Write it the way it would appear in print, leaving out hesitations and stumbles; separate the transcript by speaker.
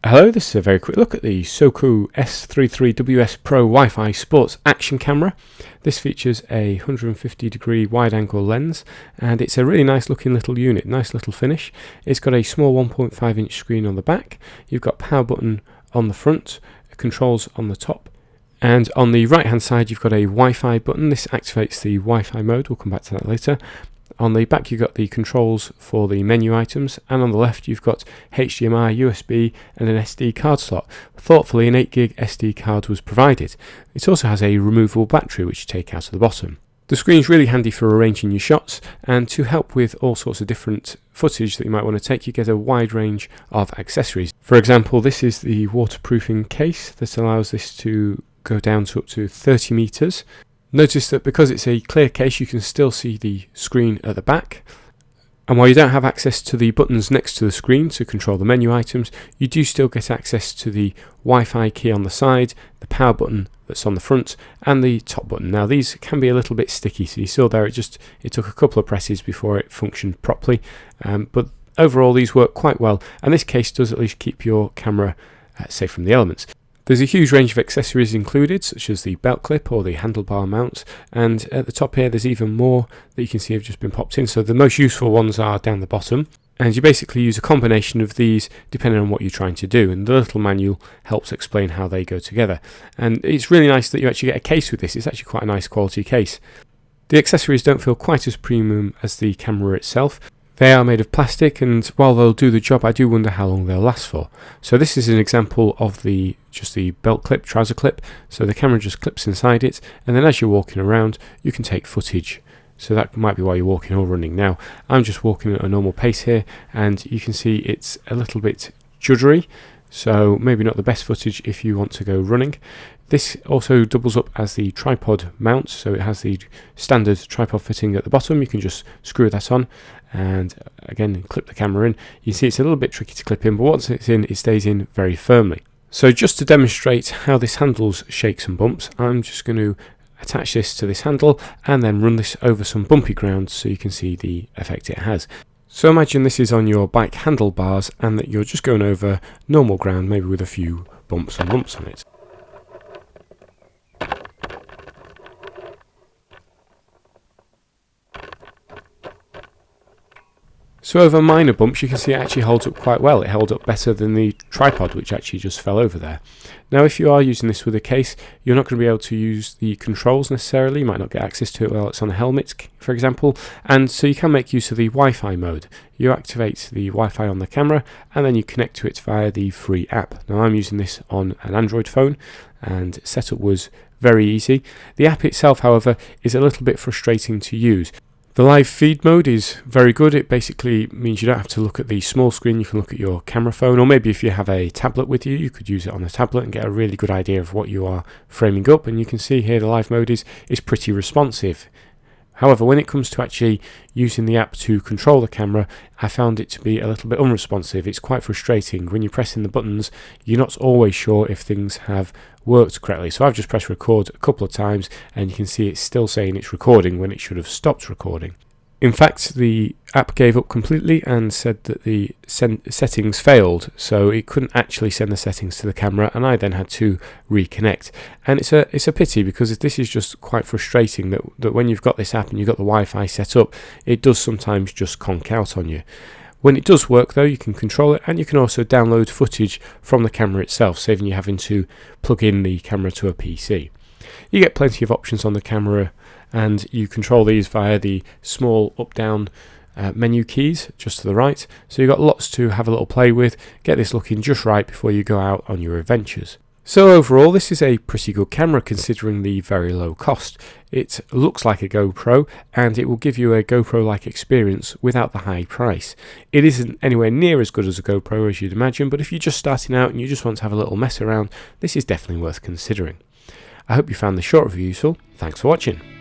Speaker 1: Hello, this is a very quick look at the SOOCOO S33WS Pro Wi-Fi Sports Action Camera. This features a 150-degree wide-angle lens, and it's a really nice looking little unit, nice little finish. It's got a small 1.5-inch screen on the back. You've got power button on the front, controls on the top, and on the right hand side you've got a Wi-Fi button. This activates the Wi-Fi mode, we'll come back to that later. On the back you've got the controls for the menu items, and on the left you've got HDMI, USB and an SD card slot. Thoughtfully, an 8GB SD card was provided. It also has a removable battery which you take out of the bottom. The screen is really handy for arranging your shots, and to help with all sorts of different footage that you might want to take, you get a wide range of accessories. For example, this is the waterproofing case that allows this to go down to up to 30 meters. Notice that because it's a clear case you can still see the screen at the back, and while you don't have access to the buttons next to the screen to control the menu items, you do still get access to the Wi-Fi key on the side, the power button that's on the front and the top button. Now these can be a little bit sticky, so you saw there it took a couple of presses before it functioned properly, but overall these work quite well, and this case does at least keep your camera safe from the elements. There's a huge range of accessories included, such as the belt clip or the handlebar mount, and at the top here there's even more that you can see have just been popped in. So the most useful ones are down the bottom, and you basically use a combination of these depending on what you're trying to do, and the little manual helps explain how they go together. And it's really nice that you actually get a case with this. It's actually quite a nice quality case. The accessories don't feel quite as premium as the camera itself. They are made of plastic, and while they'll do the job, I do wonder how long they'll last for. So this is an example of just the belt clip, trouser clip. So the camera just clips inside it, and then as you're walking around, you can take footage. So that might be while you're walking or running. Now, I'm just walking at a normal pace here, and you can see it's a little bit juddery. So maybe not the best footage if you want to go running. This also doubles up as the tripod mount, so it has the standard tripod fitting at the bottom. You can just screw that on and again clip the camera in. You see it's a little bit tricky to clip in, but once it's in, it stays in very firmly. So just to demonstrate how this handles shakes and bumps, I'm just going to attach this to this handle and then run this over some bumpy ground so you can see the effect it has. So imagine this is on your bike handlebars and that you're just going over normal ground, maybe with a few bumps and lumps on it. So over minor bumps you can see it actually holds up quite well. It held up better than the tripod, which actually just fell over there. Now if you are using this with a case, you're not going to be able to use the controls necessarily. You might not get access to it while it's on a helmet, for example, and so you can make use of the Wi-Fi mode. You activate the Wi-Fi on the camera and then you connect to it via the free app. Now I'm using this on an Android phone and setup was very easy. The app itself, however, is a little bit frustrating to use. The live feed mode is very good. It basically means you don't have to look at the small screen, you can look at your camera phone, or maybe if you have a tablet with you, you could use it on a tablet and get a really good idea of what you are framing up. And you can see here the live mode is pretty responsive. However, when it comes to actually using the app to control the camera, I found it to be a little bit unresponsive. It's quite frustrating. When you're pressing the buttons, you're not always sure if things have worked correctly. So I've just pressed record a couple of times and you can see it's still saying it's recording when it should have stopped recording. In fact, the app gave up completely and said that the settings failed, so it couldn't actually send the settings to the camera, and I then had to reconnect. And it's a pity, because this is just quite frustrating that when you've got this app and you've got the Wi-Fi set up, it does sometimes just conk out on you. When it does work though, you can control it, and you can also download footage from the camera itself, saving you having to plug in the camera to a PC. You get plenty of options on the camera, and you control these via the small up-down menu keys just to the right. So you've got lots to have a little play with, get this looking just right before you go out on your adventures. So overall, this is a pretty good camera considering the very low cost. It looks like a GoPro, and it will give you a GoPro-like experience without the high price. It isn't anywhere near as good as a GoPro as you'd imagine, but if you're just starting out and you just want to have a little mess around, this is definitely worth considering. I hope you found this short review useful. Thanks for watching.